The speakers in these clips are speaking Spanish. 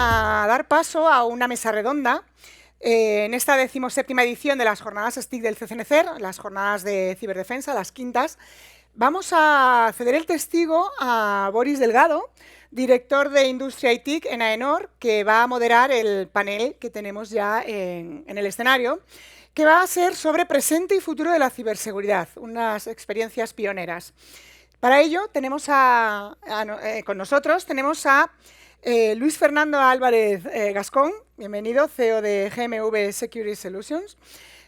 a dar paso a una mesa redonda en esta 17ª edición de las jornadas STIC del CCNCER, las jornadas de ciberdefensa, las quintas. Vamos a ceder el testigo a Boris Delgado, director de Industria y TIC en AENOR, que va a moderar el panel que tenemos ya en el escenario, que va a ser sobre presente y futuro de la ciberseguridad, unas experiencias pioneras. Para ello tenemos con nosotros tenemos a Luis Fernando Álvarez Gascón, bienvenido, CEO de GMV Security Solutions.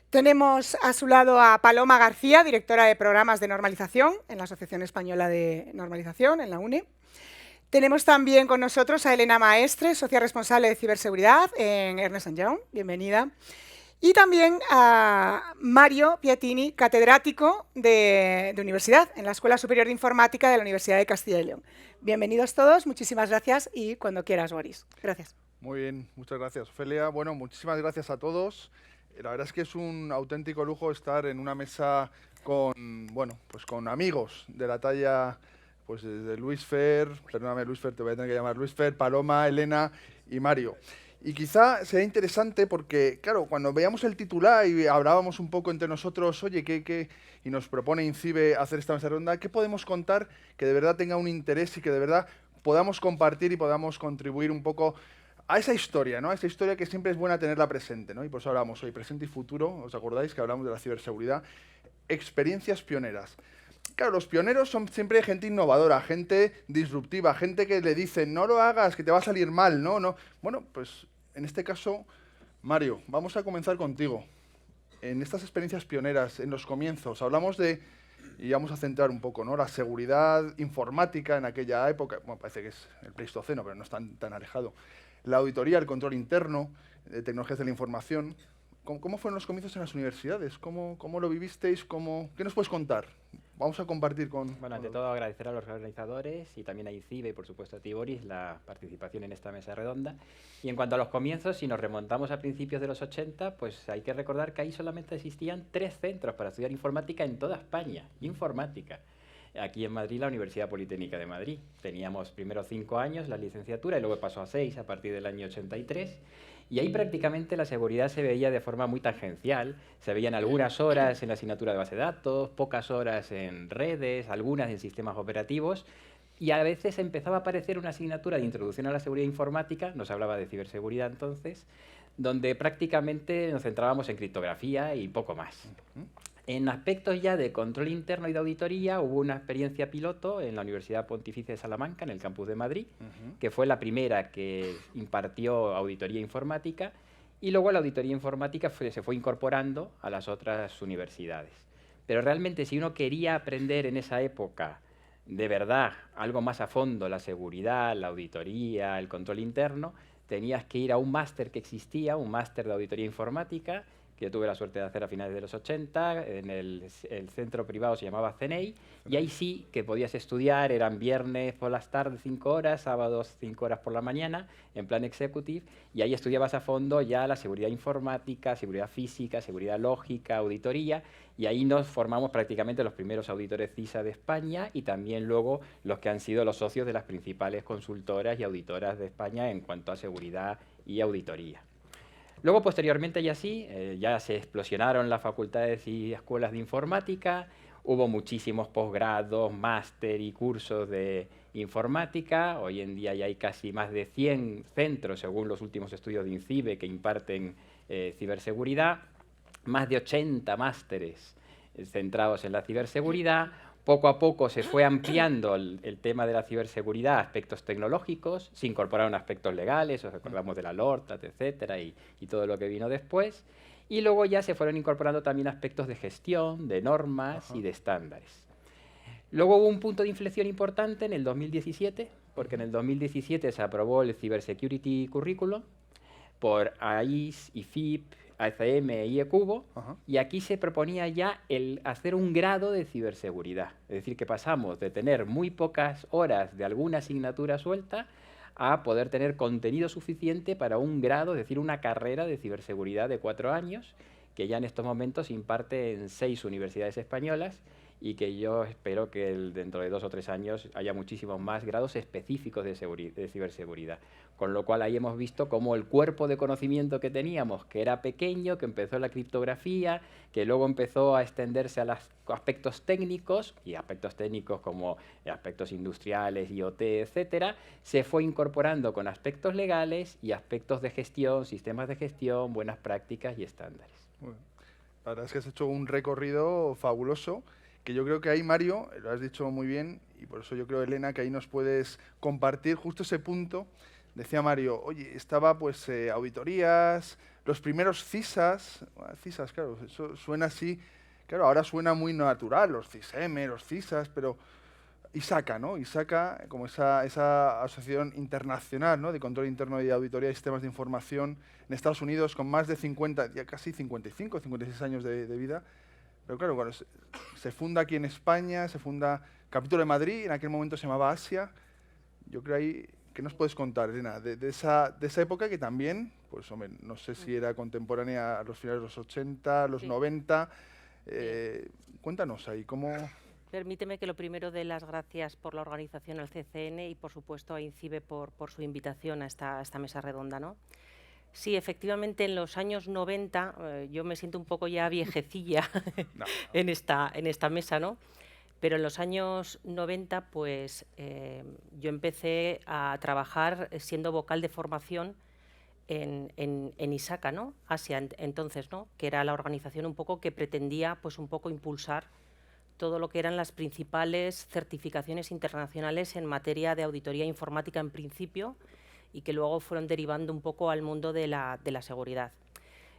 Tenemos a su lado a Paloma García, directora de programas de normalización en la Asociación Española de Normalización, en la UNE. Tenemos también con nosotros a Elena Maestre, socia responsable de ciberseguridad en Ernst & Young, bienvenida. Y también a Mario Piatini, catedrático de universidad en la Escuela Superior de Informática de la Universidad de Castilla y León. Bienvenidos todos, muchísimas gracias y cuando quieras, Boris. Gracias. Muy bien, muchas gracias, Ofelia. Bueno, muchísimas gracias a todos. La verdad es que es un auténtico lujo estar en una mesa con, bueno, pues con amigos de la talla, pues desde Luis Fer, perdóname Luis Fer, te voy a tener que llamar Luis Fer, Paloma, Elena y Mario. Y quizá sea interesante porque, claro, cuando veíamos el titular y hablábamos un poco entre nosotros, oye, y nos propone INCIBE hacer esta mesa redonda, ¿qué podemos contar que de verdad tenga un interés y que de verdad podamos compartir y podamos contribuir un poco a esa historia, ¿no? A esa historia que siempre es buena tenerla presente, ¿no? Y por eso hablamos hoy, presente y futuro, ¿os acordáis que hablamos de la ciberseguridad? Experiencias pioneras. Claro, los pioneros son siempre gente innovadora, gente disruptiva, gente que le dicen, no lo hagas, que te va a salir mal, ¿no? Bueno, pues en este caso, Mario, vamos a comenzar contigo. En estas experiencias pioneras, en los comienzos, hablamos de, y vamos a centrar un poco, ¿no? La seguridad informática en aquella época, bueno, parece que es el Pleistoceno, pero no es tan alejado. La auditoría, el control interno, de tecnologías de la información. ¿Cómo fueron los comienzos en las universidades? ¿Cómo lo vivisteis? ¿Qué nos puedes contar? Vamos a compartir con... Bueno, ante todo agradecer a los organizadores y también a INCIBE y por supuesto a ti, Boris, la participación en esta mesa redonda. Y en cuanto a los comienzos, si nos remontamos a principios de los 80, pues hay que recordar que ahí solamente existían 3 centros para estudiar informática en toda España. Informática. Aquí en Madrid, la Universidad Politécnica de Madrid. Teníamos primero 5 años la licenciatura y luego pasó a 6 a partir del año 83. Y ahí prácticamente la seguridad se veía de forma muy tangencial. Se veían algunas horas en la asignatura de base de datos, pocas horas en redes, algunas en sistemas operativos. Y a veces empezaba a aparecer una asignatura de introducción a la seguridad informática, nos hablaba de ciberseguridad entonces, donde prácticamente nos centrábamos en criptografía y poco más. En aspectos ya de control interno y de auditoría hubo una experiencia piloto en la Universidad Pontificia de Salamanca, en el campus de Madrid, que fue la primera que impartió auditoría informática, y luego la auditoría informática se fue incorporando a las otras universidades. Pero realmente si uno quería aprender en esa época de verdad algo más a fondo, la seguridad, la auditoría, el control interno, tenías que ir a un máster que existía, un máster de auditoría informática, que yo tuve la suerte de hacer a finales de los 80, en el centro privado se llamaba CNEI, y ahí sí que podías estudiar, eran viernes por las tardes 5 horas, sábados 5 horas por la mañana, en plan executive, y ahí estudiabas a fondo ya la seguridad informática, seguridad física, seguridad lógica, auditoría, y ahí nos formamos prácticamente los primeros auditores CISA de España y también luego los que han sido los socios de las principales consultoras y auditoras de España en cuanto a seguridad y auditoría. Luego, posteriormente, ya se explosionaron las facultades y escuelas de informática, hubo muchísimos posgrados, máster y cursos de informática. Hoy en día ya hay casi más de 100 centros, según los últimos estudios de INCIBE, que imparten ciberseguridad, más de 80 másteres centrados en la ciberseguridad. Poco a poco se fue ampliando el tema de la ciberseguridad a aspectos tecnológicos, se incorporaron aspectos legales, os recordamos de la LORTAT, etcétera, y todo lo que vino después. Y luego ya se fueron incorporando también aspectos de gestión, de normas y de estándares. Luego hubo un punto de inflexión importante en el 2017, porque en el 2017 se aprobó el Cybersecurity Curriculum por AIS, IFIP, ACM y ECUBO, y aquí se proponía ya el hacer un grado de ciberseguridad. Es decir, que pasamos de tener muy pocas horas de alguna asignatura suelta a poder tener contenido suficiente para un grado, es decir, una carrera de ciberseguridad de 4 años, que ya en estos momentos se imparte en 6 universidades españolas y que yo espero que dentro de 2 o 3 años haya muchísimos más grados específicos de ciberseguridad. Con lo cual ahí hemos visto cómo el cuerpo de conocimiento que teníamos, que era pequeño, que empezó la criptografía, que luego empezó a extenderse a los aspectos técnicos, y aspectos técnicos como aspectos industriales, IoT, etcétera, se fue incorporando con aspectos legales y aspectos de gestión, sistemas de gestión, buenas prácticas y estándares. Bueno, la verdad es que has hecho un recorrido fabuloso, que yo creo que ahí, Mario, lo has dicho muy bien, y por eso yo creo, Elena, que ahí nos puedes compartir justo ese punto. Decía Mario, oye, estaba pues auditorías, los primeros CISAs, CISAs, claro, eso suena así, claro, ahora suena muy natural, los CISM, los CISAs, pero ISACA, ¿no? ISACA, como esa asociación internacional, ¿no?, de control interno y de auditoría de sistemas de información en Estados Unidos, con más de 50, ya casi 55, 56 años de vida. Pero claro, cuando se funda aquí en España, se funda capítulo de Madrid, en aquel momento se llamaba Asia. Yo creo ahí, ¿qué nos puedes contar, Elena, de esa época que también, pues hombre, no sé si era contemporánea a los finales de los 80, los 90, cuéntanos ahí, ¿cómo...? Permíteme que lo primero dé las gracias por la organización al CCN y, por supuesto, a INCIBE por su invitación a esta mesa redonda, ¿no? Sí, efectivamente, en los años 90, yo me siento un poco ya viejecilla en esta mesa, ¿no? Pero en los años 90, pues, yo empecé a trabajar siendo vocal de formación en ISACA, ¿no? Asia, entonces, ¿no?, que era la organización un poco que pretendía, pues, un poco impulsar todo lo que eran las principales certificaciones internacionales en materia de auditoría informática en principio, y que luego fueron derivando un poco al mundo de la seguridad.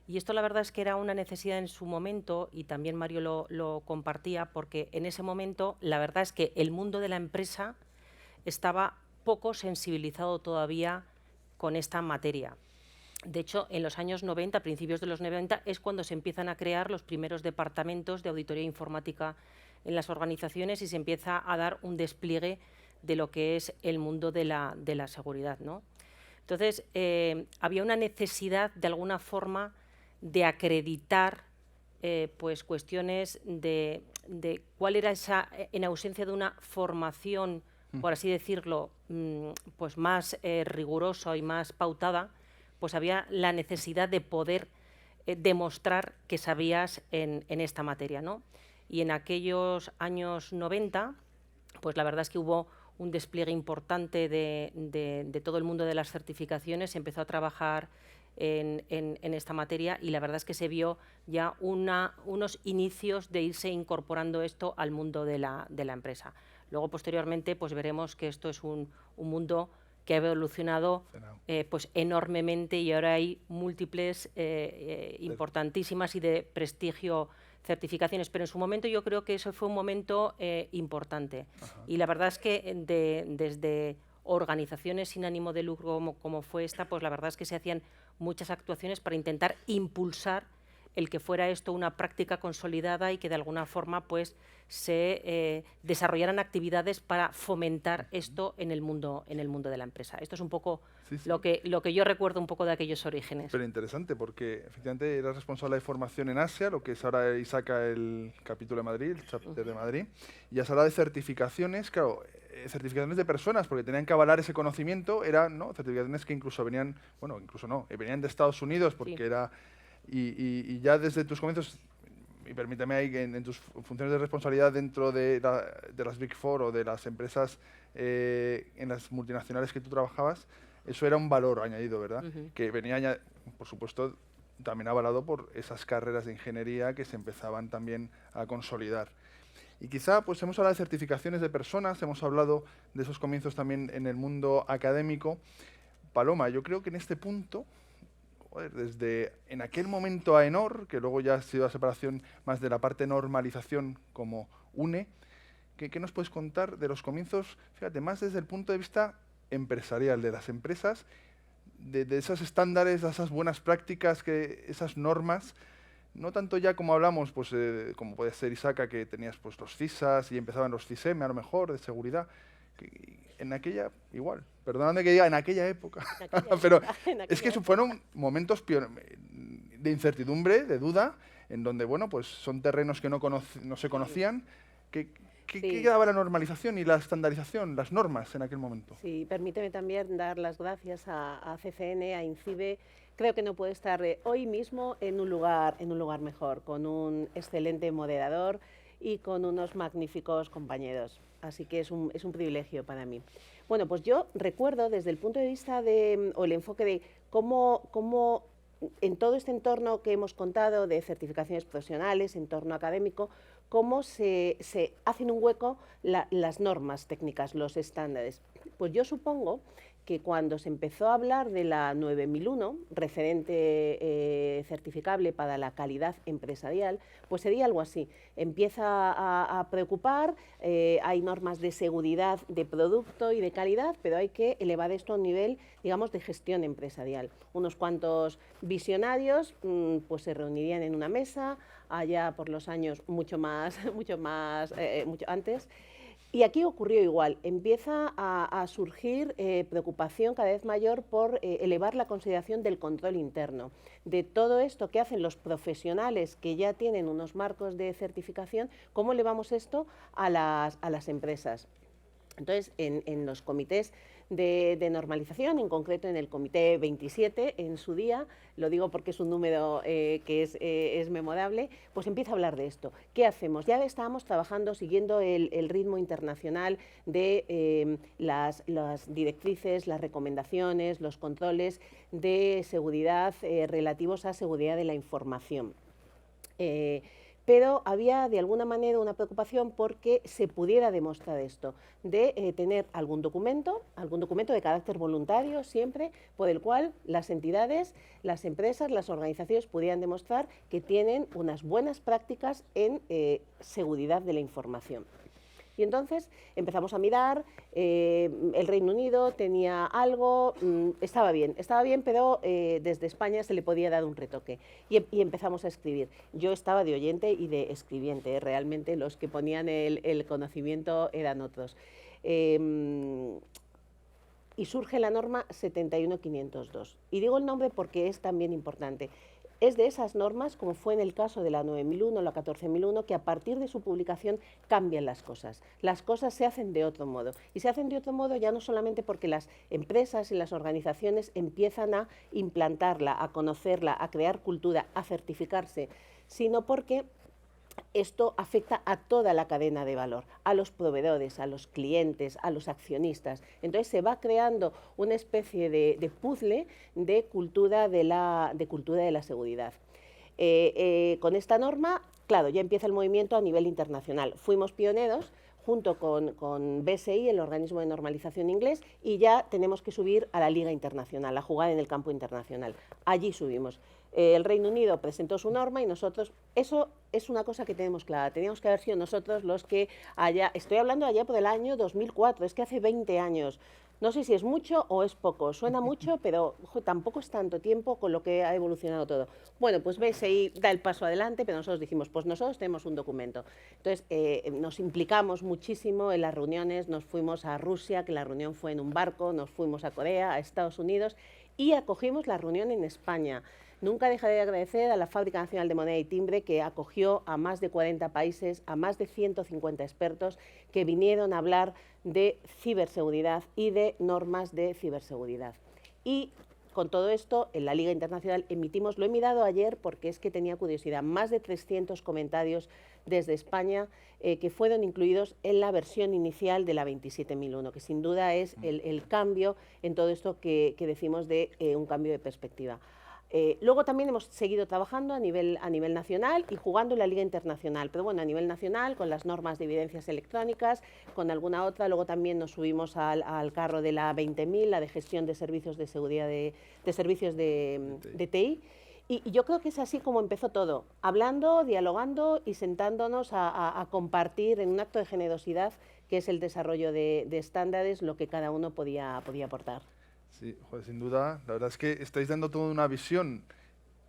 Y esto la verdad es que era una necesidad en su momento, y también Mario lo compartía, porque en ese momento la verdad es que el mundo de la empresa estaba poco sensibilizado todavía con esta materia. De hecho, en los años 90, a principios de los 90, es cuando se empiezan a crear los primeros departamentos de auditoría informática en las organizaciones y se empieza a dar un despliegue de lo que es el mundo de la seguridad, ¿no? Entonces, había una necesidad, de alguna forma, de acreditar pues cuestiones de cuál era esa, en ausencia de una formación, por así decirlo, pues más rigurosa y más pautada, pues había la necesidad de poder demostrar que sabías en esta materia, ¿no? Y en aquellos años 90, pues la verdad es que hubo un despliegue importante de todo el mundo de las certificaciones. Se empezó a trabajar en esta materia y la verdad es que se vio ya unos inicios de irse incorporando esto al mundo de la empresa. Luego, posteriormente, pues veremos que esto es un mundo que ha evolucionado pues enormemente, y ahora hay múltiples importantísimas y de prestigio certificaciones, pero en su momento yo creo que eso fue un momento importante. Ajá. Y la verdad es que desde organizaciones sin ánimo de lucro como fue esta, pues la verdad es que se hacían muchas actuaciones para intentar impulsar el que fuera esto una práctica consolidada y que de alguna forma pues se desarrollaran actividades para fomentar esto en el mundo de la empresa. Esto es un poco lo que yo recuerdo un poco de aquellos orígenes. Pero interesante, porque efectivamente eras responsable de formación en Asia, lo que es ahora ISACA, el capítulo de Madrid, el chapter de Madrid, y has hablado de certificaciones, claro, certificaciones de personas, porque tenían que avalar ese conocimiento, eran, ¿no?, certificaciones que incluso venían, bueno, incluso no, venían de Estados Unidos, porque era... Y ya desde tus comienzos, y permíteme ahí que en tus funciones de responsabilidad dentro de las Big Four o de las empresas en las multinacionales que tú trabajabas, eso era un valor añadido, ¿verdad? Que venía, por supuesto, también avalado por esas carreras de ingeniería que se empezaban también a consolidar. Y quizá, pues hemos hablado de certificaciones de personas, hemos hablado de esos comienzos también en el mundo académico. Paloma, yo creo que en este punto... desde en aquel momento AENOR, que luego ya ha sido la separación más de la parte normalización como UNE, ¿qué nos puedes contar de los comienzos, fíjate, más desde el punto de vista empresarial, de las empresas, de esos estándares, de esas buenas prácticas, esas normas, no tanto ya como hablamos, pues como puede ser ISACA, que tenías pues los CISAs y empezaban los CISM a lo mejor, de seguridad, en aquella, igual, perdóname que diga en aquella época, pero es que fueron momentos de incertidumbre, de duda, en donde, bueno, pues son terrenos que no se conocían, ¿Qué Sí. quedaba la normalización y la estandarización, las normas en aquel momento? Sí, permíteme también dar las gracias a CCN, a INCIBE. Creo que no puede estar hoy mismo en un lugar mejor, con un excelente moderador y con unos magníficos compañeros. Así que es un privilegio para mí. Bueno, pues yo recuerdo desde el punto de vista o el enfoque de cómo en todo este entorno que hemos contado de certificaciones profesionales, entorno académico, cómo se hacen un hueco las normas técnicas, los estándares. Pues yo supongo que cuando se empezó a hablar de la 9001, referente certificable para la calidad empresarial, pues sería algo así. Empieza a preocupar, hay normas de seguridad de producto y de calidad, pero hay que elevar esto a un nivel, digamos, de gestión empresarial. Unos cuantos visionarios pues se reunirían en una mesa, allá por los años mucho antes. Y aquí ocurrió igual, empieza a surgir preocupación cada vez mayor por elevar la consideración del control interno, de todo esto que hacen los profesionales que ya tienen unos marcos de certificación, cómo elevamos esto a las empresas. Entonces, en los comités de normalización, en concreto en el comité 27, en su día, lo digo porque es un número que es memorable, pues empieza a hablar de esto. ¿Qué hacemos? Ya estábamos trabajando, siguiendo el ritmo internacional de las directrices, las recomendaciones, los controles de seguridad relativos a seguridad de la información. Pero había de alguna manera una preocupación porque se pudiera demostrar esto, de tener algún documento de carácter voluntario siempre, por el cual las entidades, las empresas, las organizaciones pudieran demostrar que tienen unas buenas prácticas en seguridad de la información. Y entonces empezamos a mirar, el Reino Unido tenía algo, estaba bien, pero desde España se le podía dar un retoque. Y empezamos a escribir. Yo estaba de oyente y de escribiente, realmente los que ponían el conocimiento eran otros. Y surge la norma 71502. Y digo el nombre porque es también importante. Es de esas normas, como fue en el caso de la 9001 o la 14001, que a partir de su publicación cambian las cosas. Las cosas se hacen de otro modo. Y se hacen de otro modo ya no solamente porque las empresas y las organizaciones empiezan a implantarla, a conocerla, a crear cultura, a certificarse, sino porque esto afecta a toda la cadena de valor, a los proveedores, a los clientes, a los accionistas. Entonces se va creando una especie de puzzle de cultura de la seguridad. Con esta norma, claro, ya empieza el movimiento a nivel internacional. Fuimos pioneros junto con BSI, el organismo de normalización inglés, y ya tenemos que subir a la liga internacional, a jugar en el campo internacional. Allí subimos. El Reino Unido presentó su norma y nosotros, eso es una cosa que tenemos clara, teníamos que haber sido nosotros los que allá, estoy hablando allá por el año 2004, es que hace 20 años, no sé si es mucho o es poco, suena mucho, pero tampoco es tanto tiempo con lo que ha evolucionado todo. Bueno, pues BSI da el paso adelante, pero nosotros dijimos, pues nosotros tenemos un documento. Entonces, nos implicamos muchísimo en las reuniones, nos fuimos a Rusia, que la reunión fue en un barco, nos fuimos a Corea, a Estados Unidos, y acogimos la reunión en España. Nunca dejaré de agradecer a la Fábrica Nacional de Moneda y Timbre, que acogió a más de 40 países, a más de 150 expertos que vinieron a hablar de ciberseguridad y de normas de ciberseguridad. Y con todo esto, en la Liga Internacional emitimos, lo he mirado ayer porque es que tenía curiosidad, más de 300 comentarios desde España que fueron incluidos en la versión inicial de la 27001, que sin duda es el cambio en todo esto que decimos de un cambio de perspectiva. Luego también hemos seguido trabajando a nivel nacional y jugando en la Liga Internacional, pero bueno, a nivel nacional, con las normas de evidencias electrónicas, con alguna otra. Luego también nos subimos al carro de la 20.000, la de gestión de servicios de seguridad de servicios de TI. Y yo creo que es así como empezó todo, hablando, dialogando y sentándonos a compartir en un acto de generosidad, que es el desarrollo de estándares, lo que cada uno podía aportar. Sí, joder, sin duda. La verdad es que estáis dando toda una visión,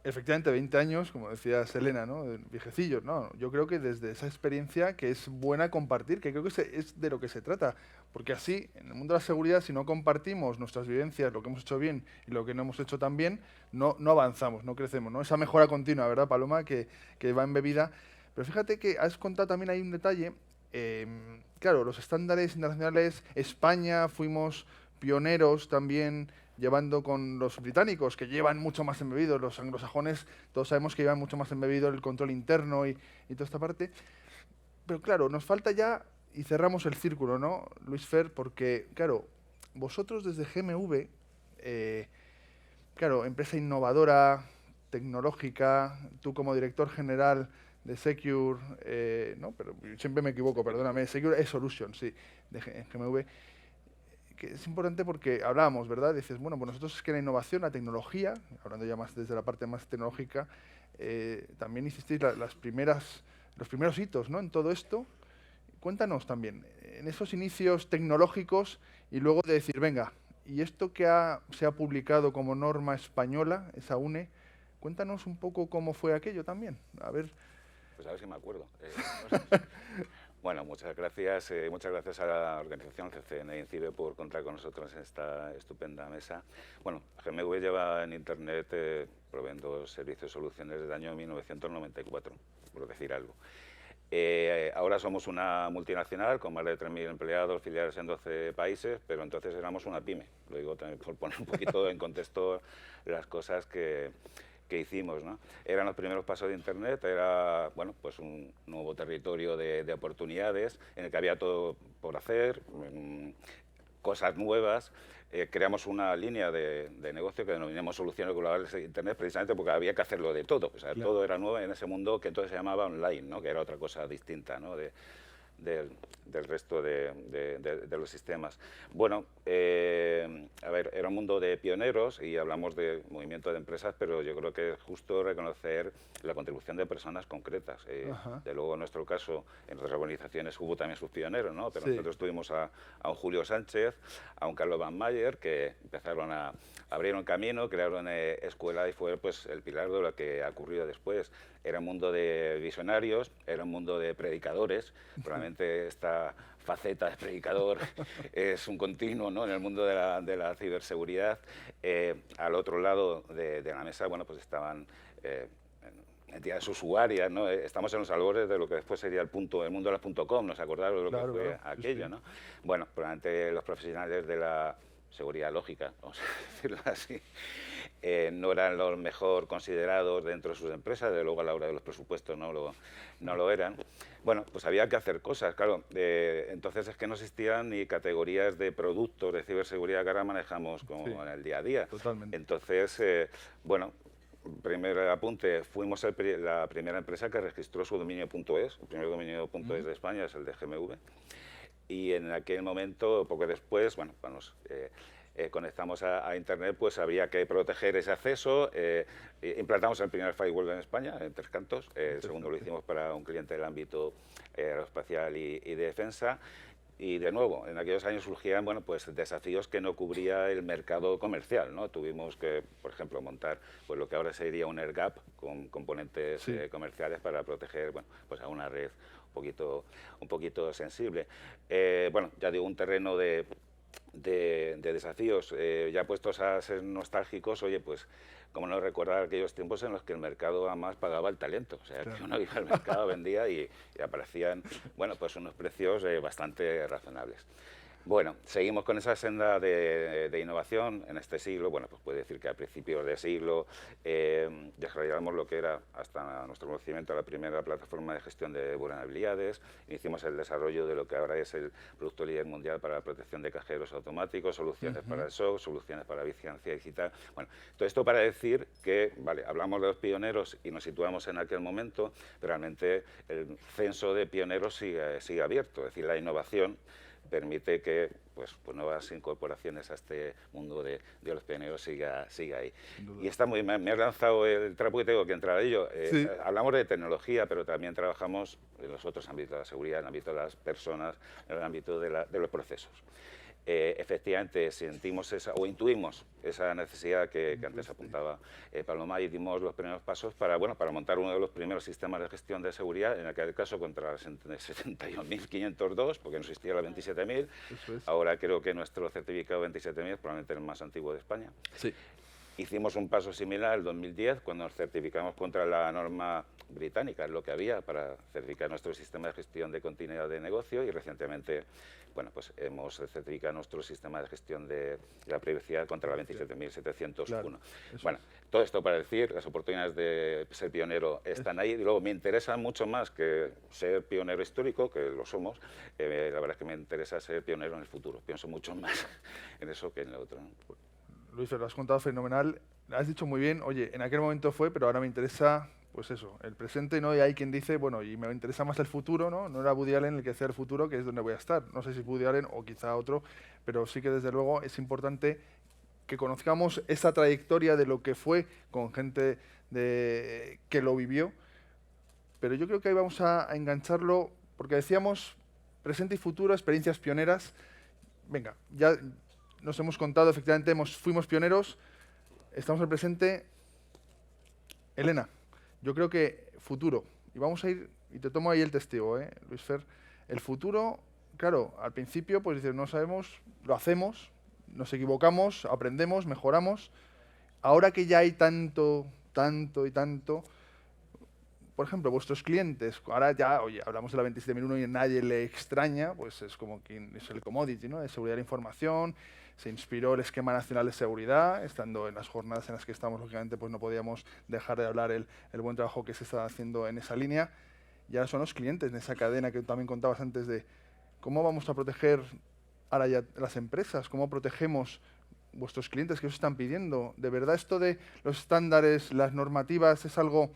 efectivamente, 20 años, como decía Selena, ¿no? Viejecillos, ¿no? Yo creo que desde esa experiencia que es buena compartir, que creo que es de lo que se trata. Porque así, en el mundo de la seguridad, si no compartimos nuestras vivencias, lo que hemos hecho bien y lo que no hemos hecho tan bien, no avanzamos, no crecemos, ¿no? Esa mejora continua, ¿verdad, Paloma? Que va embebida. Pero fíjate que has contado también ahí un detalle Claro, los estándares internacionales, España fuimos pioneros también llevando con los británicos, que llevan mucho más embebido, los anglosajones, todos sabemos que llevan mucho más embebido el control interno y toda esta parte. Pero claro, nos falta ya, y cerramos el círculo, ¿no, Luis Fer? Porque, claro, vosotros desde GMV, claro, empresa innovadora, tecnológica, tú como director general de Secure, no, pero siempre me equivoco, perdóname, Secure eSolutions, sí, de GMV, que es importante porque hablábamos, ¿verdad? Dices, bueno, pues nosotros es que la innovación, la tecnología, hablando ya más desde la parte más tecnológica, también hicisteis los primeros hitos, ¿no? En todo esto. Cuéntanos también, en esos inicios tecnológicos y luego de decir, venga, y esto que se ha publicado como norma española, esa UNE, cuéntanos un poco cómo fue aquello también. A ver. Pues a ver si me acuerdo. Bueno, muchas gracias a la organización CCN e INCIBE por contar con nosotros en esta estupenda mesa. Bueno, GMV lleva en Internet proveyendo servicios y soluciones desde el año 1994, por decir algo. Ahora somos una multinacional con más de 3.000 empleados, filiales en 12 países, pero entonces éramos una pyme. Lo digo también por poner un poquito en contexto las cosas que hicimos, ¿no? Eran los primeros pasos de Internet, era, bueno, pues un nuevo territorio de oportunidades en el que había todo por hacer, cosas nuevas. Creamos una línea de negocio que denominamos Soluciones Globales de Internet, precisamente porque había que hacerlo de todo. O sea, claro, todo era nuevo en ese mundo que entonces se llamaba online, ¿no? Que era otra cosa distinta, ¿no? Del resto de los sistemas. Bueno, a ver, era un mundo de pioneros y hablamos de movimiento de empresas, pero yo creo que es justo reconocer la contribución de personas concretas. De luego, en nuestro caso, en otras organizaciones hubo también sus pioneros, ¿no? Pero sí, nosotros tuvimos a un Julio Sánchez, a un Carlos Van Mayer, que empezaron abrieron camino, crearon escuela y fue pues el pilar de lo que ha ocurrido después. Era un mundo de visionarios, era un mundo de predicadores. Probablemente esta faceta de predicador es un continuo, ¿no? En el mundo de la ciberseguridad. Al otro lado de la mesa, bueno, pues estaban entidades usuarias, ¿no? Estamos en los albores de lo que después sería el mundo de las .com, ¿nos acordáis de lo que fue aquello, sí, ¿no? Bueno, probablemente los profesionales de la seguridad lógica, vamos a decirlo así, no eran los mejor considerados dentro de sus empresas, de luego a la hora de los presupuestos no lo eran. Bueno, pues había que hacer cosas, claro. Entonces es que no existían ni categorías de productos de ciberseguridad que ahora manejamos como sí, en el día a día. Totalmente. Entonces, bueno, primer apunte, fuimos la primera empresa que registró su dominio.es, el primer dominio.es de España es el de GMV. Y en aquel momento, poco después, bueno, cuando nos conectamos a Internet, pues había que proteger ese acceso. Implantamos el primer firewall en España, en Tres Cantos. El segundo lo hicimos para un cliente del ámbito aeroespacial y de defensa. Y de nuevo, en aquellos años surgían, bueno, pues desafíos que no cubría el mercado comercial, ¿no? Tuvimos que, por ejemplo, montar pues lo que ahora sería un air gap con componentes comerciales para proteger, bueno, pues a una red un poquito sensible. Bueno, ya digo, un terreno de desafíos, ya puestos a ser nostálgicos, oye, pues cómo no recordar aquellos tiempos en los que el mercado además pagaba el talento, o sea, claro, que uno iba al mercado, vendía y aparecían, bueno, pues unos precios bastante razonables. Bueno, seguimos con esa senda de innovación en este siglo. Bueno, pues puede decir que a principios de siglo desarrollamos lo que era, hasta nuestro conocimiento, la primera plataforma de gestión de vulnerabilidades. Iniciamos el desarrollo de lo que ahora es el producto líder mundial para la protección de cajeros automáticos, soluciones para el SOC, soluciones para vigilancia digital. Bueno, todo esto para decir que, vale, hablamos de los pioneros y nos situamos en aquel momento, pero realmente el censo de pioneros sigue abierto, es decir, la innovación permite que pues nuevas incorporaciones a este mundo de los pioneros siga ahí. Y está me has lanzado el trapo y tengo que entrar a ello. Sí. Hablamos de tecnología, pero también trabajamos en los otros ámbitos de la seguridad, en el ámbito de las personas, en el ámbito de los procesos. Efectivamente sentimos o intuimos esa necesidad que antes apuntaba Paloma y dimos los primeros pasos para montar uno de los primeros sistemas de gestión de seguridad, en aquel caso contra la 61.502, porque no existía la 27.000. Ahora creo que nuestro certificado 27.000 es probablemente el más antiguo de España. Sí. Hicimos un paso similar en el 2010 cuando nos certificamos contra la norma británica, es lo que había para certificar nuestro sistema de gestión de continuidad de negocio, y recientemente bueno, pues hemos certificado nuestro sistema de gestión de la privacidad contra la 27.701. Claro, bueno, todo esto para decir, las oportunidades de ser pionero están ahí, y luego me interesa mucho más que ser pionero histórico, que lo somos, la verdad es que me interesa ser pionero en el futuro, pienso mucho más en eso que en lo otro, ¿no? Luis, lo has contado fenomenal, has dicho muy bien, oye, en aquel momento fue, pero ahora me interesa, pues eso, el presente, ¿no? Y hay quien dice, bueno, y me interesa más el futuro, ¿no? No era Woody Allen el que decía el futuro, que es donde voy a estar. No sé si Woody Allen o quizá otro, pero sí que desde luego es importante que conozcamos esa trayectoria de lo que fue con gente que lo vivió. Pero yo creo que ahí vamos a engancharlo, porque decíamos presente y futuro, experiencias pioneras. Venga, ya nos hemos contado, efectivamente, fuimos pioneros, estamos en el presente. Elena, yo creo que futuro, y vamos a ir, y te tomo ahí el testigo, Luis Fer, el futuro, claro, al principio, pues dices, no sabemos, lo hacemos, nos equivocamos, aprendemos, mejoramos. Ahora que ya hay tanto, tanto y tanto, por ejemplo, vuestros clientes, ahora ya, oye, hablamos de la 27001 y a nadie le extraña, pues es como que es el commodity, ¿no? De seguridad de la información. Se inspiró el Esquema Nacional de Seguridad, estando en las jornadas en las que estamos, lógicamente, pues no podíamos dejar de hablar el buen trabajo que se está haciendo en esa línea. Y ahora son los clientes, en esa cadena que también contabas antes de cómo vamos a proteger ahora ya las empresas, cómo protegemos vuestros clientes que os están pidiendo. ¿De verdad esto de los estándares, las normativas, es algo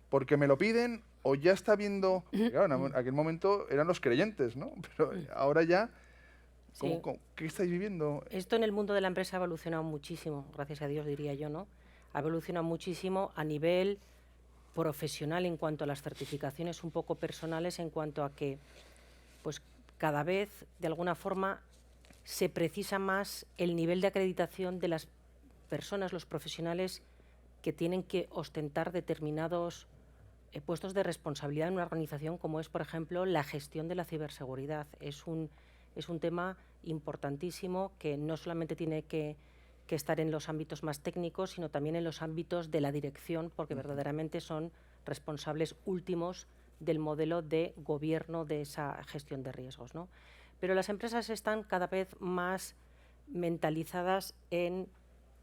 porque me lo piden o ya está viendo? Claro, en aquel momento eran los creyentes, ¿no? Pero ahora ya... Sí. ¿Qué estáis viviendo? Esto en el mundo de la empresa ha evolucionado muchísimo, gracias a Dios diría yo, ¿no? Ha evolucionado muchísimo a nivel profesional en cuanto a las certificaciones un poco personales, en cuanto a que pues cada vez de alguna forma se precisa más el nivel de acreditación de las personas, los profesionales que tienen que ostentar determinados puestos de responsabilidad en una organización, como es, por ejemplo, la gestión de la ciberseguridad. Es un tema importantísimo que no solamente tiene que estar en los ámbitos más técnicos, sino también en los ámbitos de la dirección, porque verdaderamente son responsables últimos del modelo de gobierno de esa gestión de riesgos, ¿no? Pero las empresas están cada vez más mentalizadas en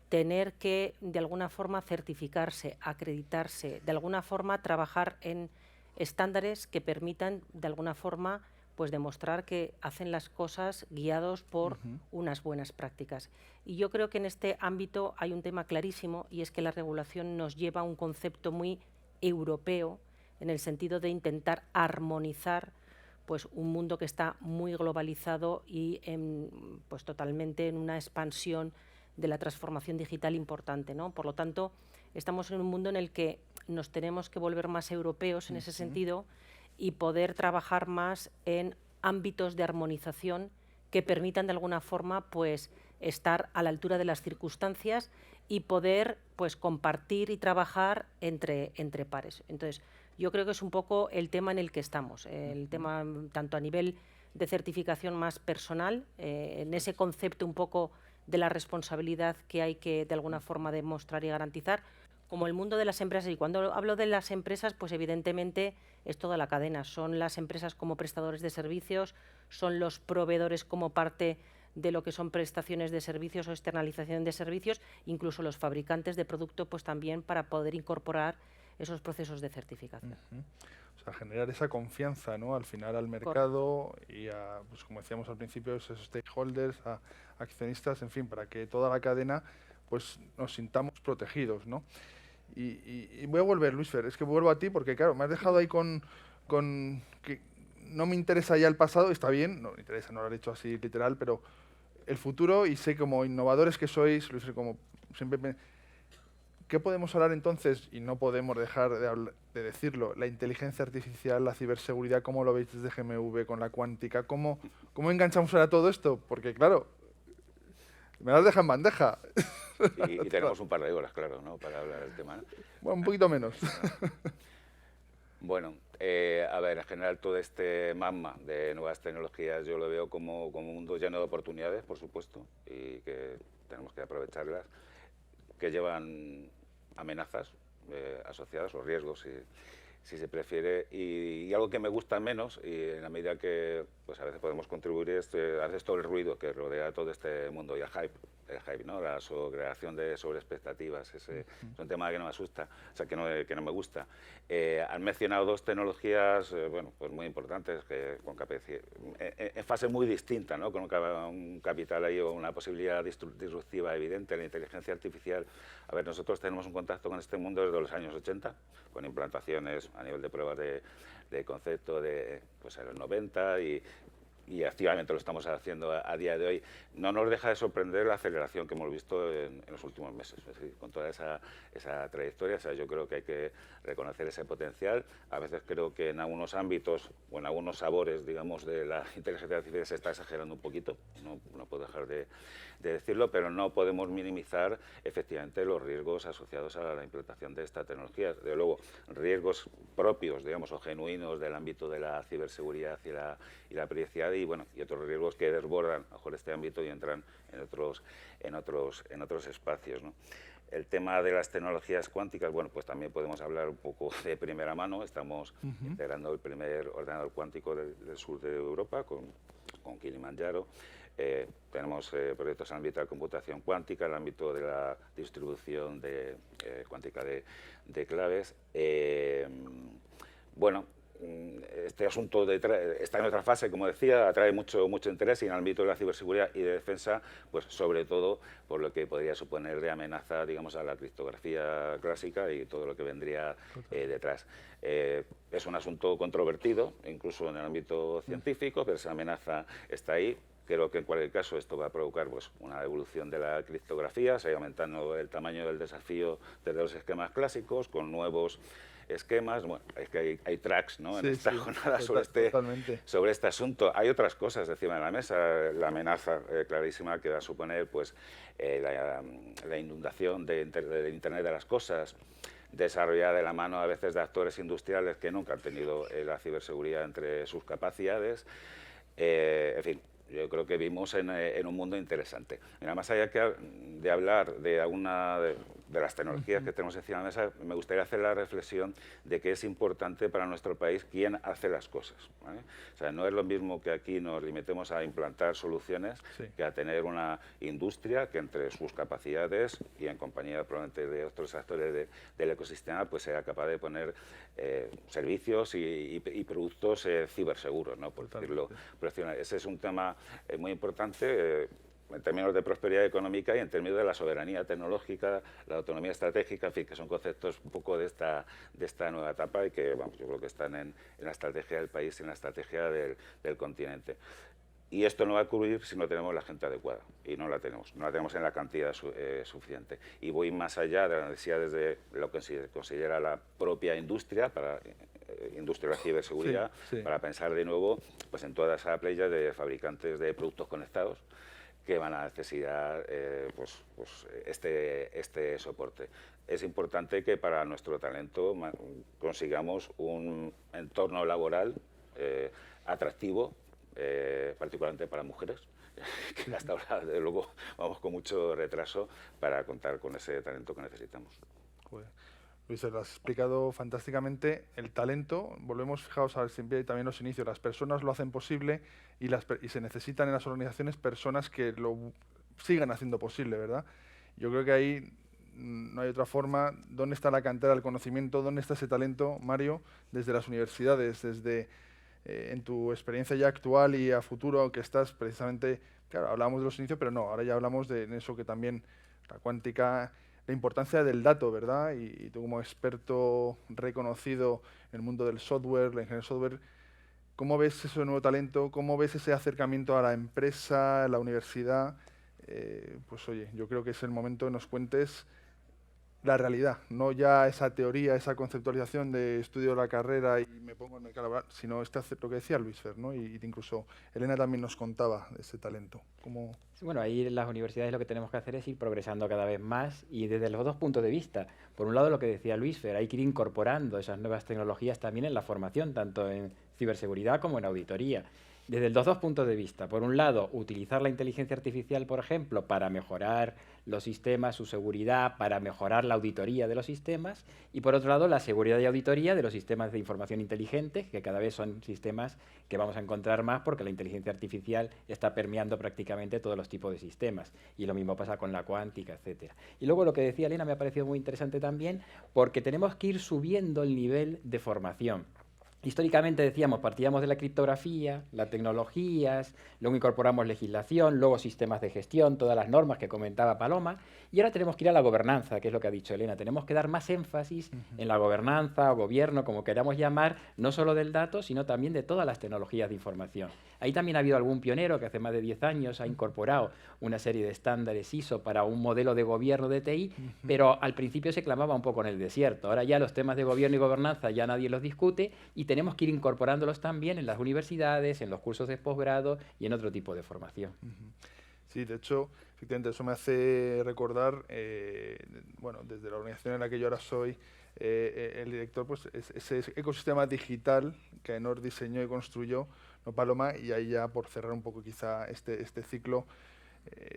tener que, de alguna forma, certificarse, acreditarse, de alguna forma trabajar en estándares que permitan, de alguna forma, pues demostrar que hacen las cosas guiados por unas buenas prácticas. Y yo creo que en este ámbito hay un tema clarísimo, y es que la regulación nos lleva a un concepto muy europeo, en el sentido de intentar armonizar pues un mundo que está muy globalizado y pues totalmente en una expansión de la transformación digital importante, ¿no? Por lo tanto, estamos en un mundo en el que nos tenemos que volver más europeos en ese sentido, y poder trabajar más en ámbitos de armonización que permitan de alguna forma pues estar a la altura de las circunstancias y poder pues compartir y trabajar entre pares. Entonces, yo creo que es un poco el tema en el que estamos, el tema tanto a nivel de certificación más personal, en ese concepto un poco de la responsabilidad que hay que de alguna forma demostrar y garantizar, como el mundo de las empresas. Y cuando hablo de las empresas, pues evidentemente es toda la cadena. Son las empresas como prestadores de servicios, son los proveedores como parte de lo que son prestaciones de servicios o externalización de servicios, incluso los fabricantes de producto, pues también para poder incorporar esos procesos de certificación. O sea, generar esa confianza, ¿no? Al final al mercado y a, pues como decíamos al principio, esos stakeholders, a accionistas, en fin, para que toda la cadena pues nos sintamos protegidos, ¿no? Y voy a volver, Luis Fer, es que vuelvo a ti porque, claro, me has dejado ahí con que no me interesa ya el pasado, está bien, no me interesa, no lo he dicho así literal, pero el futuro, y sé como innovadores que sois, Luis Fer, como siempre ¿qué podemos hablar entonces? Y no podemos dejar de decirlo, la inteligencia artificial, la ciberseguridad, ¿cómo lo veis desde GMV con la cuántica? ¿Cómo enganchamos ahora todo esto? Porque, claro, me las dejan en bandeja. Y tenemos un par de horas, claro, ¿no?, para hablar del tema, ¿no? Bueno, un poquito menos. Bueno, a ver, en general todo este magma de nuevas tecnologías yo lo veo como un mundo lleno de oportunidades, por supuesto, y que tenemos que aprovecharlas. que llevan amenazas asociadas o riesgos, si se prefiere, y algo que me gusta menos, y en la medida que pues a veces podemos contribuir, es a veces todo el ruido que rodea todo este mundo y el hype, ¿no? La creación de sobreexpectativas, es un tema que no me asusta, o sea, que no me gusta. Han mencionado dos tecnologías, bueno, pues muy importantes, que con en fase muy distinta, ¿no? Con un capital ahí o una posibilidad disruptiva evidente, la inteligencia artificial. A ver, nosotros tenemos un contacto con este mundo desde los años 80, con implantaciones a nivel de pruebas de concepto pues en los 90 y activamente lo estamos haciendo a día de hoy. No nos deja de sorprender la aceleración que hemos visto en los últimos meses. Es decir, con toda esa trayectoria, o sea, yo creo que hay que reconocer ese potencial. A veces creo que en algunos ámbitos o en algunos sabores, digamos, de la inteligencia artificial se está exagerando un poquito, no puedo dejar de decirlo, pero no podemos minimizar efectivamente los riesgos asociados a la implantación de esta tecnología. Desde luego, riesgos propios, digamos, o genuinos del ámbito de la ciberseguridad y la privacidad, y bueno, y otros riesgos que desbordan mejor este ámbito y entran en otros espacios, ¿no? El tema de las tecnologías cuánticas, bueno, pues también podemos hablar un poco de primera mano. Estamos integrando el primer ordenador cuántico del sur de Europa con Kilimanjaro. Tenemos proyectos en el ámbito de la computación cuántica, en el ámbito de la distribución cuántica de claves. Bueno, este asunto está en otra fase, como decía, atrae mucho interés, y en el ámbito de la ciberseguridad y de defensa, pues sobre todo por lo que podría suponer de amenaza, digamos, a la criptografía clásica y todo lo que vendría detrás. Es un asunto controvertido, incluso en el ámbito científico, pero esa amenaza está ahí. Creo que en cualquier caso esto va a provocar pues, una evolución de la criptografía, se va aumentando el tamaño del desafío desde los esquemas clásicos con nuevos esquemas. Bueno, es que hay tracks, ¿no? En esta jornada sobre este asunto. Hay otras cosas encima de la mesa. La amenaza clarísima que va a suponer pues, la inundación del Internet de las cosas, desarrollada de la mano a veces de actores industriales que nunca han tenido la ciberseguridad entre sus capacidades. En fin, yo creo que vivimos en un mundo interesante. Mira, más allá de hablar de alguna de las tecnologías que tenemos encima de la mesa, me gustaría hacer la reflexión de que es importante para nuestro país quién hace las cosas, ¿vale? O sea, no es lo mismo que aquí nos limitemos a implantar soluciones que a tener una industria que entre sus capacidades y en compañía probablemente de otros actores del ecosistema pues sea capaz de poner servicios y productos ciberseguros, ¿no? Por decirlo. Ese es un tema muy importante en términos de prosperidad económica y en términos de la soberanía tecnológica, la autonomía estratégica, en fin, que son conceptos un poco de esta nueva etapa y que vamos, yo creo que están en la estrategia del país y en la estrategia del continente. Y esto no va a ocurrir si no tenemos la gente adecuada, y no la tenemos en la cantidad suficiente. Y voy más allá de la necesidad desde lo que se considera la propia industria, industria de la ciberseguridad, para pensar de nuevo pues, en toda esa playa de fabricantes de productos conectados que van a necesitar este soporte. Es importante que para nuestro talento consigamos un entorno laboral atractivo, particularmente para mujeres, que hasta ahora, desde luego, vamos con mucho retraso para contar con ese talento que necesitamos. Joder. Luis, lo has explicado fantásticamente. El talento, volvemos, fijaos, a siempre también los inicios, las personas lo hacen posible y se necesitan en las organizaciones personas que lo sigan haciendo posible, ¿verdad? Yo creo que ahí no hay otra forma. ¿Dónde está la cantera del conocimiento? ¿Dónde está ese talento, Mario? Desde las universidades, desde en tu experiencia ya actual y a futuro, que estás precisamente, claro, hablábamos de los inicios, pero no, ahora ya hablamos de eso que también la cuántica, la importancia del dato, ¿verdad? Y tú como experto reconocido en el mundo del software, la ingeniería de software, ¿cómo ves ese nuevo talento? ¿Cómo ves ese acercamiento a la empresa, a la universidad? Pues oye, yo creo que es el momento que nos cuentes la realidad, no ya esa teoría, esa conceptualización de estudio la carrera y me pongo en el mercado laboral, sino lo que decía Luis Fer, ¿no? Y incluso Elena también nos contaba de ese talento. ¿Cómo? Bueno, ahí en las universidades lo que tenemos que hacer es ir progresando cada vez más y desde los dos puntos de vista. Por un lado, lo que decía Luis Fer, hay que ir incorporando esas nuevas tecnologías también en la formación, tanto en ciberseguridad como en auditoría. desde los dos puntos de vista. Por un lado, utilizar la inteligencia artificial, por ejemplo, para mejorar los sistemas, su seguridad, para mejorar la auditoría de los sistemas, y por otro lado, la seguridad y auditoría de los sistemas de información inteligentes, que cada vez son sistemas que vamos a encontrar más porque la inteligencia artificial está permeando prácticamente todos los tipos de sistemas. Y lo mismo pasa con la cuántica, etcétera. Y luego lo que decía Elena me ha parecido muy interesante también, porque tenemos que ir subiendo el nivel de formación. Históricamente decíamos, partíamos de la criptografía, las tecnologías, luego incorporamos legislación, luego sistemas de gestión, todas las normas que comentaba Paloma, y ahora tenemos que ir a la gobernanza, que es lo que ha dicho Elena. Tenemos que dar más énfasis en la gobernanza o gobierno, como queramos llamar, no solo del dato, sino también de todas las tecnologías de información. Ahí también ha habido algún pionero que hace más de 10 años ha incorporado una serie de estándares ISO para un modelo de gobierno de TI, pero al principio se clamaba un poco en el desierto. Ahora ya los temas de gobierno y gobernanza ya nadie los discute y tenemos que ir incorporándolos también en las universidades, en los cursos de posgrado y en otro tipo de formación. Sí, de hecho, efectivamente, eso me hace recordar, bueno, desde la organización en la que yo ahora soy, el director, pues ese ecosistema digital que AENOR diseñó y construyó, ¿no, Paloma? Y ahí ya, por cerrar un poco quizá este ciclo,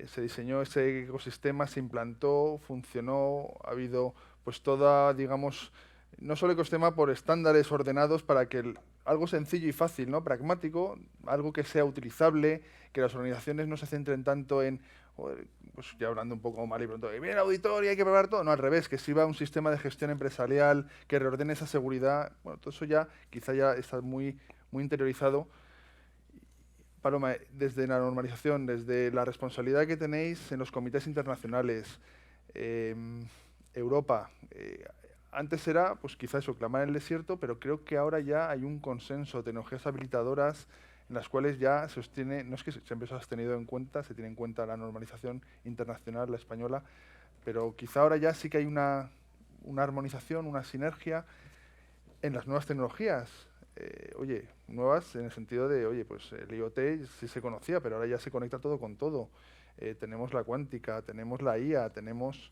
se diseñó ese ecosistema, se implantó, funcionó, ha habido pues toda, digamos, no solo ecosistema por estándares ordenados para que algo sencillo y fácil, ¿no? Pragmático, algo que sea utilizable, que las organizaciones no se centren tanto en, pues ya hablando un poco mal y pronto, viene el auditor y hay que preparar todo. No, al revés, que sirva un sistema de gestión empresarial, que reordene esa seguridad. Bueno, todo eso ya quizá ya está muy interiorizado. Paloma, desde la normalización, desde la responsabilidad que tenéis en los comités internacionales, Europa, antes era, pues quizá eso, clamar en el desierto, pero creo que ahora ya hay un consenso de tecnologías habilitadoras en las cuales ya se sostiene, no es que siempre se ha tenido en cuenta, se tiene en cuenta la normalización internacional, la española, pero quizá ahora ya sí que hay una armonización, una sinergia en las nuevas tecnologías. Oye, nuevas en el sentido de, oye, pues el IoT sí se conocía, pero ahora ya se conecta todo con todo. Tenemos la cuántica, tenemos la IA, tenemos...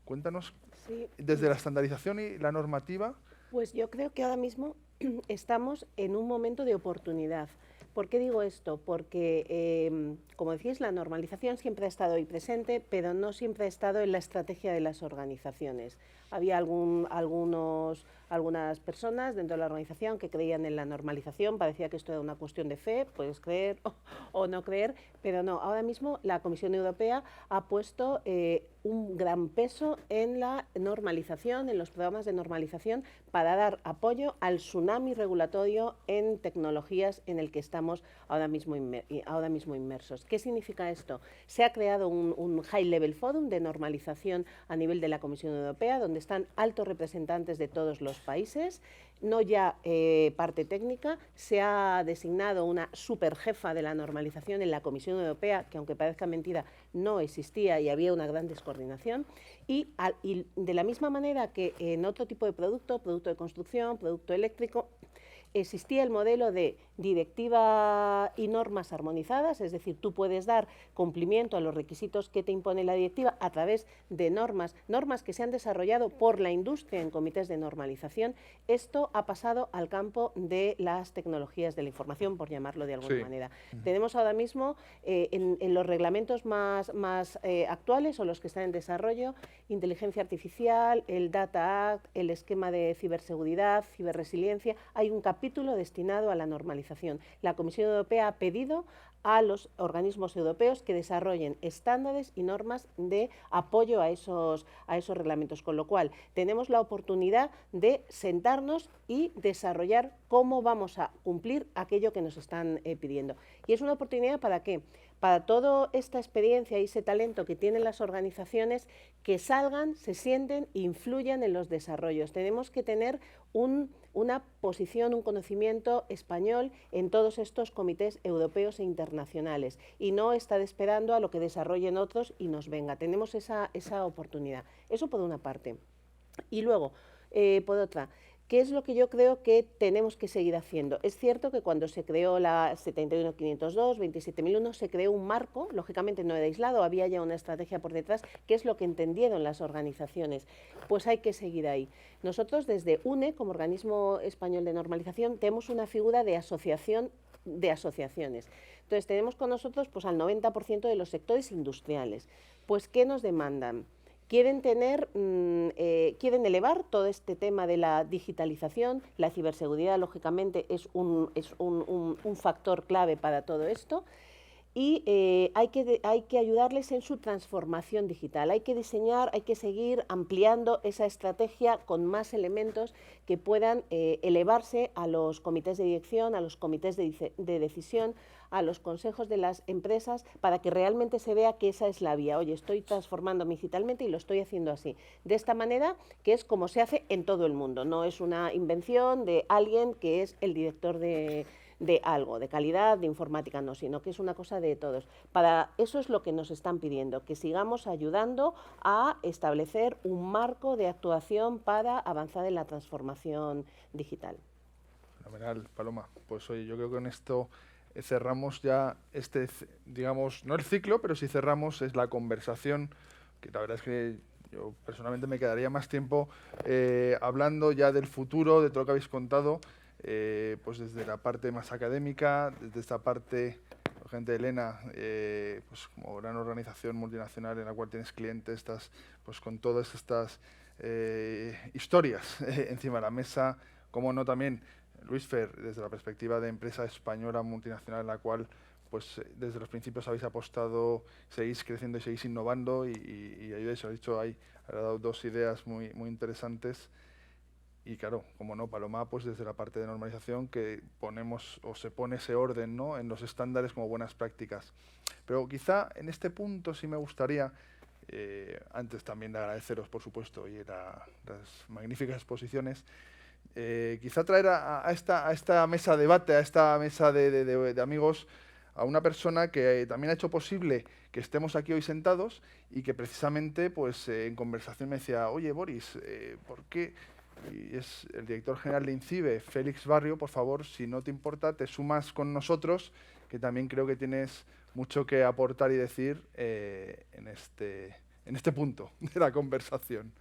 Cuéntanos, sí, desde la estandarización y la normativa. Pues yo creo que ahora mismo estamos en un momento de oportunidad. ¿Por qué digo esto? Porque, como decís, la normalización siempre ha estado ahí presente, pero no siempre ha estado en la estrategia de las organizaciones. Había algunas personas dentro de la organización que creían en la normalización, parecía que esto era una cuestión de fe, puedes creer o no creer, pero no. Ahora mismo la Comisión Europea ha puesto un gran peso en la normalización, en los programas de normalización, para dar apoyo al tsunami regulatorio en tecnologías en el que estamos ahora mismo inmersos. ¿Qué significa esto? Se ha creado un High Level Forum de normalización a nivel de la Comisión Europea, donde están altos representantes de todos los países, no ya parte técnica. Se ha designado una superjefa de la normalización en la Comisión Europea, que aunque parezca mentira, no existía y había una gran descoordinación. Y de la misma manera que en otro tipo de producto de construcción, producto eléctrico, existía el modelo de directiva y normas armonizadas, es decir, tú puedes dar cumplimiento a los requisitos que te impone la directiva a través de normas que se han desarrollado por la industria en comités de normalización. Esto ha pasado al campo de las tecnologías de la información, por llamarlo de alguna manera. Tenemos ahora mismo en los reglamentos más actuales o los que están en desarrollo, inteligencia artificial, el Data Act, el esquema de ciberseguridad, ciberresiliencia, hay un capítulo destinado a la normalización. La Comisión Europea ha pedido a los organismos europeos que desarrollen estándares y normas de apoyo a esos reglamentos, con lo cual tenemos la oportunidad de sentarnos y desarrollar cómo vamos a cumplir aquello que nos están pidiendo. Y es una oportunidad ¿para qué? Para toda esta experiencia y ese talento que tienen las organizaciones, que salgan, se sienten e influyan en los desarrollos. Tenemos que tener una posición, un conocimiento español en todos estos comités europeos e internacionales y no estar esperando a lo que desarrollen otros y nos venga. Tenemos esa oportunidad. Eso por una parte. Y luego, por otra, ¿qué es lo que yo creo que tenemos que seguir haciendo? Es cierto que cuando se creó la 71502, 27001, se creó un marco, lógicamente no era aislado, había ya una estrategia por detrás, que es lo que entendieron las organizaciones. Pues hay que seguir ahí. Nosotros desde UNE, como Organismo Español de Normalización, tenemos una figura de asociación de asociaciones. Entonces, tenemos con nosotros pues, al 90% de los sectores industriales. Pues, ¿qué nos demandan? Quieren elevar todo este tema de la digitalización. La ciberseguridad, lógicamente, es un factor clave para todo esto. Y hay que ayudarles en su transformación digital. Hay que diseñar, hay que seguir ampliando esa estrategia con más elementos que puedan elevarse a los comités de dirección, a los comités de decisión, a los consejos de las empresas, para que realmente se vea que esa es la vía. Oye, estoy transformándome digitalmente y lo estoy haciendo así. De esta manera, que es como se hace en todo el mundo. No es una invención de alguien que es el director de algo, de calidad, de informática, no, sino que es una cosa de todos. Para eso es lo que nos están pidiendo, que sigamos ayudando a establecer un marco de actuación para avanzar en la transformación digital. Fenomenal, Paloma. Pues oye, yo creo que con esto cerramos ya digamos, no el ciclo, pero sí cerramos es la conversación, que la verdad es que yo personalmente me quedaría más tiempo hablando ya del futuro, de todo lo que habéis contado, pues desde la parte más académica, desde esta parte, por ejemplo, Elena, pues como gran organización multinacional en la cual tienes clientes, estás pues con todas estas historias encima de la mesa, como no también Luis Fer, desde la perspectiva de empresa española multinacional en la cual pues desde los principios habéis apostado, seguís creciendo y seguís innovando y ayudáis, ha dado dos ideas muy interesantes. Y claro, como no, Paloma, pues desde la parte de normalización que ponemos o se pone ese orden, ¿no?, en los estándares como buenas prácticas. Pero quizá en este punto sí me gustaría, antes también de agradeceros, por supuesto, y las magníficas exposiciones, quizá traer a esta mesa de debate, a esta mesa de amigos, a una persona que también ha hecho posible que estemos aquí hoy sentados y que precisamente pues en conversación me decía, oye Boris, ¿por qué? Y es el director general de INCIBE, Félix Barrio. Por favor, si no te importa, te sumas con nosotros, que también creo que tienes mucho que aportar y decir en este punto de la conversación.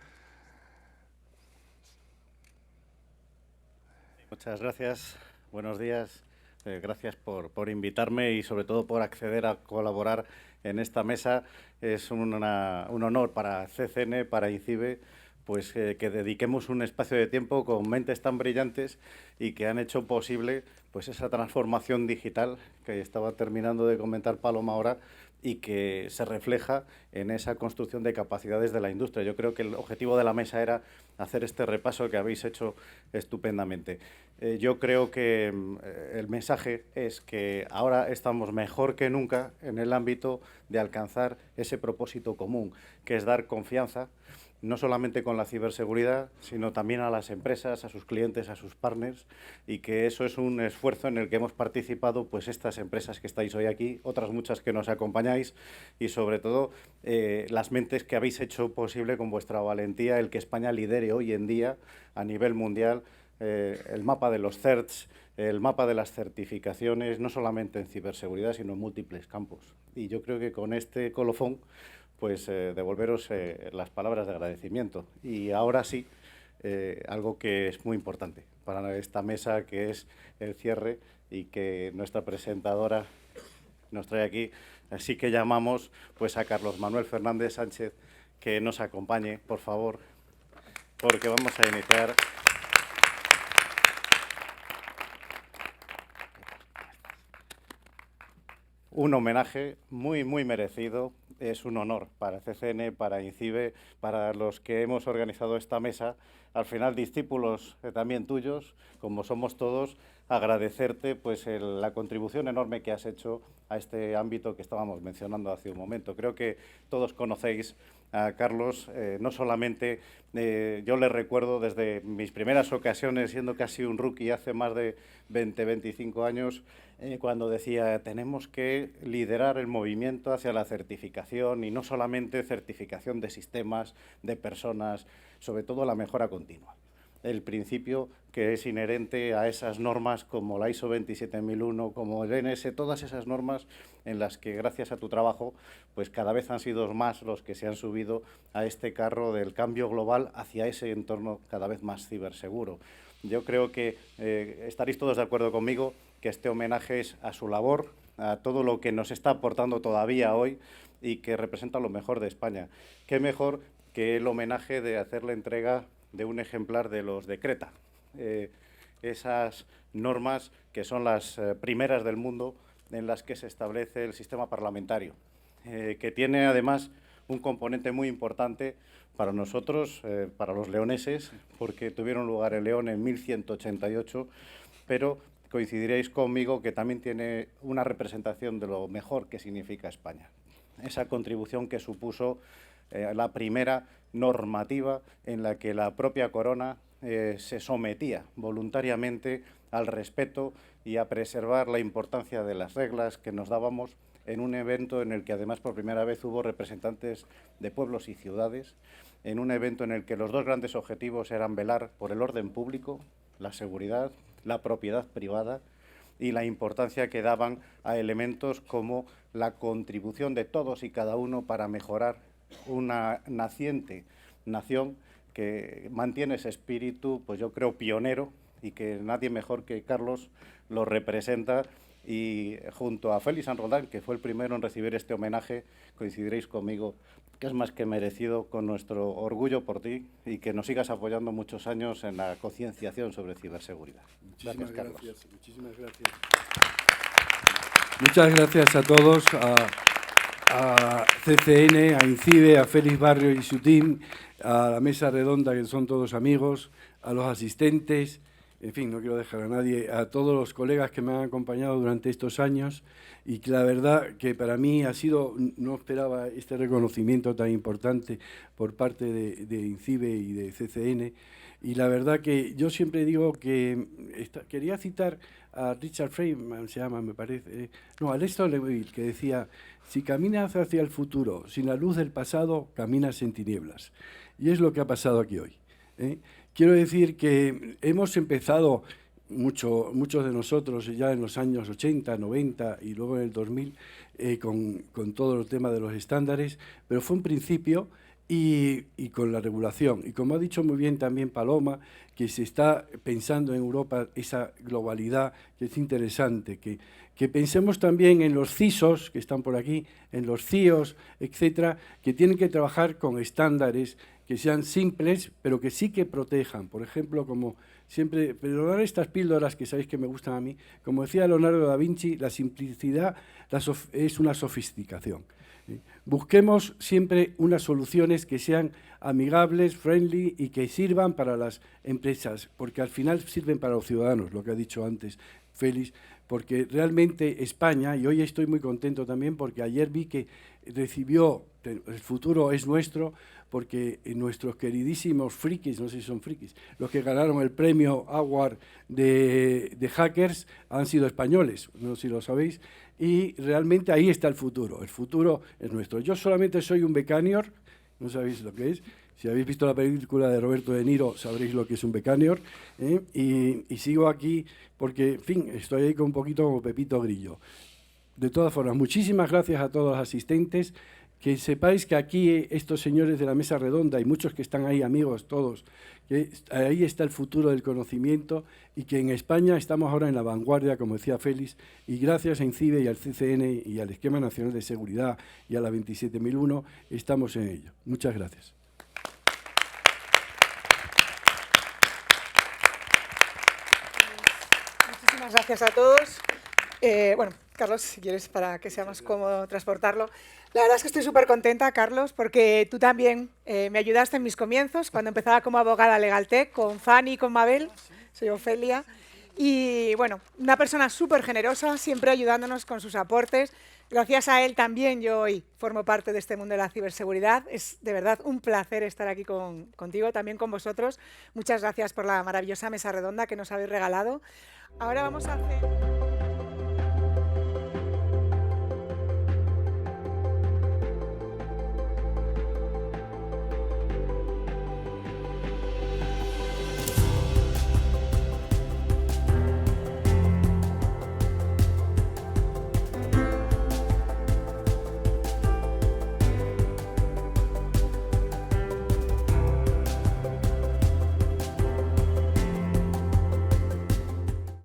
Muchas gracias, buenos días. Gracias por invitarme y sobre todo por acceder a colaborar en esta mesa. Es un honor para CCN, para INCIBE, pues que dediquemos un espacio de tiempo con mentes tan brillantes y que han hecho posible pues esa transformación digital que estaba terminando de comentar Paloma ahora y que se refleja en esa construcción de capacidades de la industria. Yo creo que el objetivo de la mesa era hacer este repaso que habéis hecho estupendamente. Yo creo que el mensaje es que ahora estamos mejor que nunca en el ámbito de alcanzar ese propósito común, que es dar confianza, no solamente con la ciberseguridad, sino también a las empresas, a sus clientes, a sus partners, y que eso es un esfuerzo en el que hemos participado pues estas empresas que estáis hoy aquí, otras muchas que nos acompañáis, y sobre todo las mentes que habéis hecho posible con vuestra valentía el que España lidere hoy en día a nivel mundial el mapa de los CERTs, el mapa de las certificaciones, no solamente en ciberseguridad, sino en múltiples campos. Y yo creo que con este colofón pues devolveros las palabras de agradecimiento. Y ahora sí, algo que es muy importante para esta mesa, que es el cierre, y que nuestra presentadora nos trae aquí. Así que llamamos pues a Carlos Manuel Fernández Sánchez que nos acompañe, por favor, porque vamos a iniciar. Un homenaje muy merecido, es un honor para CCN, para INCIBE, para los que hemos organizado esta mesa, al final discípulos también tuyos, como somos todos, agradecerte pues la contribución enorme que has hecho a este ámbito que estábamos mencionando hace un momento. Creo que todos conocéis a Carlos, no solamente yo le recuerdo desde mis primeras ocasiones, siendo casi un rookie hace más de 20-25 años, cuando decía tenemos que liderar el movimiento hacia la certificación, y no solamente certificación de sistemas, de personas, sobre todo la mejora continua. El principio que es inherente a esas normas como la ISO 27001, como el NS, todas esas normas en las que gracias a tu trabajo pues cada vez han sido más los que se han subido a este carro del cambio global hacia ese entorno cada vez más ciberseguro. yo creo que estaréis todos de acuerdo conmigo que este homenaje es a su labor, a todo lo que nos está aportando todavía hoy y que representa lo mejor de España. ¿Qué mejor que el homenaje de hacer la entrega de un ejemplar de los de Creta? Esas normas que son las primeras del mundo en las que se establece el sistema parlamentario, que tiene además un componente muy importante para nosotros, para los leoneses, porque tuvieron lugar en León en 1188, pero coincidiréis conmigo que también tiene una representación de lo mejor que significa España. Esa contribución que supuso la primera normativa en la que la propia corona se sometía voluntariamente al respeto y a preservar la importancia de las reglas que nos dábamos en un evento en el que además por primera vez hubo representantes de pueblos y ciudades, en un evento en el que los dos grandes objetivos eran velar por el orden público, la seguridad, la propiedad privada y la importancia que daban a elementos como la contribución de todos y cada uno para mejorar una naciente nación que mantiene ese espíritu, pues yo creo, pionero, y que nadie mejor que Carlos lo representa. Y junto a Félix San Roldán, que fue el primero en recibir este homenaje, coincidiréis conmigo que es más que merecido, con nuestro orgullo por ti, y que nos sigas apoyando muchos años en la concienciación sobre ciberseguridad. Gracias, Carlos. Muchísimas gracias. Muchas gracias a todos, a CCN, a INCIBE, a Félix Barrio y su team, a la mesa redonda, que son todos amigos, a los asistentes, en fin, no quiero dejar a nadie, a todos los colegas que me han acompañado durante estos años, y que la verdad que para mí ha sido, no esperaba este reconocimiento tan importante por parte de INCIBE y de CCN, y la verdad que yo siempre digo que quería citar a Richard Feynman, se llama, me parece, no, a Lester Leville, que decía: si caminas hacia el futuro sin la luz del pasado, caminas en tinieblas. Y es lo que ha pasado aquí hoy. Quiero decir que hemos empezado, muchos de nosotros, ya en los años 80, 90 y luego en el 2000, con todo el tema de los estándares, pero fue un principio y con la regulación. Y como ha dicho muy bien también Paloma, que se está pensando en Europa esa globalidad, que es interesante, que pensemos también en los CISOs, que están por aquí, en los CIOs, etcétera, que tienen que trabajar con estándares que sean simples, pero que sí que protejan. Por ejemplo, como siempre, perdonar estas píldoras que sabéis que me gustan a mí, como decía Leonardo da Vinci, la simplicidad es una sofisticación. Busquemos siempre unas soluciones que sean amigables, friendly y que sirvan para las empresas, porque al final sirven para los ciudadanos, lo que ha dicho antes Félix, porque realmente España, y hoy estoy muy contento también porque ayer vi que recibió, el futuro es nuestro, porque nuestros queridísimos frikis, no sé si son frikis, los que ganaron el premio Award de hackers han sido españoles, no sé si lo sabéis, y realmente ahí está el futuro es nuestro. Yo solamente soy un becanior, no sabéis lo que es. Si habéis visto la película de Roberto De Niro, sabréis lo que es un becanior, y sigo aquí porque, en fin, estoy ahí con un poquito como Pepito Grillo. De todas formas, muchísimas gracias a todos los asistentes. Que sepáis que aquí estos señores de la mesa redonda y muchos que están ahí, amigos todos, que ahí está el futuro del conocimiento y que en España estamos ahora en la vanguardia, como decía Félix, y gracias a INCIBE y al CCN y al Esquema Nacional de Seguridad y a la 27001 estamos en ello. Muchas gracias. Muchísimas gracias a todos. Bueno, Carlos, si quieres, para que sea más cómodo transportarlo. La verdad es que estoy súper contenta, Carlos, porque tú también me ayudaste en mis comienzos, cuando empezaba como abogada Legaltech, con Fanny y con Mabel, soy Ofelia, y bueno, una persona súper generosa, siempre ayudándonos con sus aportes. Gracias a él también yo hoy formo parte de este mundo de la ciberseguridad. Es de verdad un placer estar aquí contigo, también con vosotros. Muchas gracias por la maravillosa mesa redonda que nos habéis regalado. Ahora vamos a hacer...